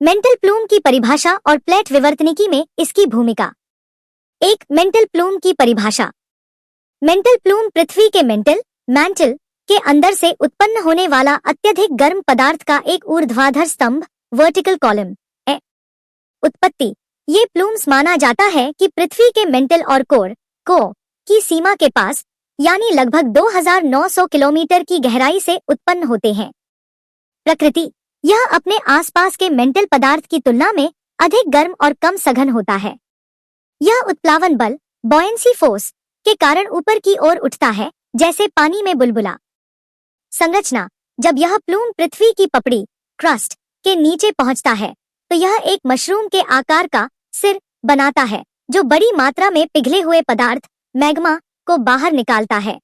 Mantle plume की परिभाषा और प्लेट विवर्तनिकी में इसकी भूमिका। एक, मेंटल प्लूम की परिभाषा। मेंटल प्लूम पृथ्वी के मैंटल के अंदर से उत्पन्न होने वाला अत्यधिक गर्म पदार्थ का एक ऊर्ध्वाधर स्तंभ, वर्टिकल कॉलम है। उत्पत्ति। ये प्लूम्स माना जाता है कि पृथ्वी के मेंटल और कोर की सीमा के पास, यानी लगभग 2900 किलोमीटर की गहराई से उत्पन्न होते हैं। प्रकृति। यह अपने आसपास के मेंटल पदार्थ की तुलना में अधिक गर्म और कम सघन होता है। यह उत्प्लावन बल, बॉयंसी फोर्स के कारण ऊपर की ओर उठता है, जैसे पानी में बुलबुला। संरचना। जब यह प्लूम पृथ्वी की पपड़ी, क्रस्ट के नीचे पहुंचता है, तो यह एक मशरूम के आकार का सिर बनाता है, जो बड़ी मात्रा में पिघले हुए पदार्थ, मैग्मा, को बाहर निकालता है।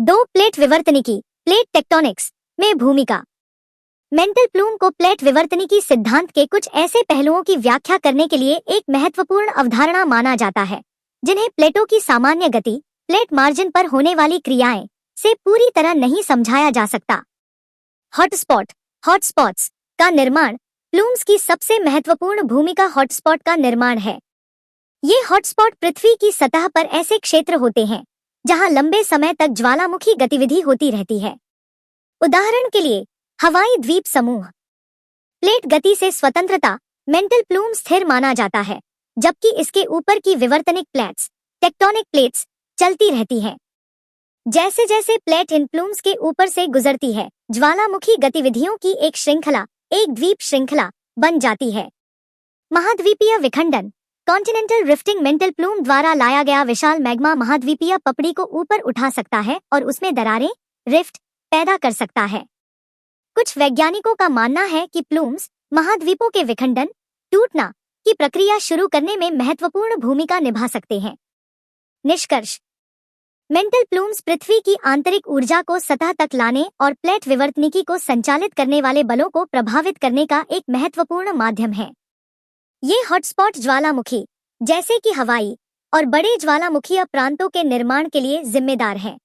2. प्लेट विवर्तनिकी, प्लेट टेक्टोनिक्स में भूमिका। मेंटल प्लूम को प्लेट विवर्तनिकी सिद्धांत के कुछ ऐसे पहलुओं की व्याख्या करने के लिए एक महत्वपूर्ण अवधारणा माना जाता है, जिन्हें प्लेटों की सामान्य गति, प्लेट मार्जिन पर होने वाली क्रियाएं से पूरी तरह नहीं समझाया जा सकता। हॉटस्पॉट्स का निर्माण। प्लूम्स की सबसे महत्वपूर्ण भूमिका हॉटस्पॉट का निर्माण है। ये हॉटस्पॉट पृथ्वी की सतह पर ऐसे क्षेत्र होते हैं जहां लंबे समय तक ज्वालामुखी गतिविधि होती रहती है। उदाहरण के लिए हवाई द्वीप समूह। प्लेट गति से स्वतंत्रता। मेंटल प्लूम स्थिर माना जाता है, जबकि इसके ऊपर की विवर्तनिक प्लेट्स, टेक्टोनिक प्लेट्स, चलती रहती हैं। जैसे जैसे प्लेट इन प्लूम्स के ऊपर से गुजरती है, ज्वालामुखी गतिविधियों की एक श्रृंखला, एक द्वीप श्रृंखला बन जाती है। महाद्वीपीय विखंडन। Continental rifting. मेंटल प्लूम द्वारा लाया गया विशाल मैग्मा महाद्वीपीय पपड़ी को ऊपर उठा सकता है और उसमें दरारें, रिफ्ट पैदा कर सकता है। कुछ वैज्ञानिकों का मानना है कि प्लूम्स महाद्वीपों के विखंडन, टूटना की प्रक्रिया शुरू करने में महत्वपूर्ण भूमिका निभा सकते हैं। निष्कर्ष। मेंटल प्लूम्स पृथ्वी की आंतरिक ऊर्जा को सतह तक लाने और प्लेट विवर्तनिकी को संचालित करने वाले बलों को प्रभावित करने का एक महत्वपूर्ण माध्यम है। ये हॉटस्पॉट ज्वालामुखी, जैसे कि हवाई और बड़े ज्वालामुखीय प्रांतों के निर्माण के लिए जिम्मेदार हैं।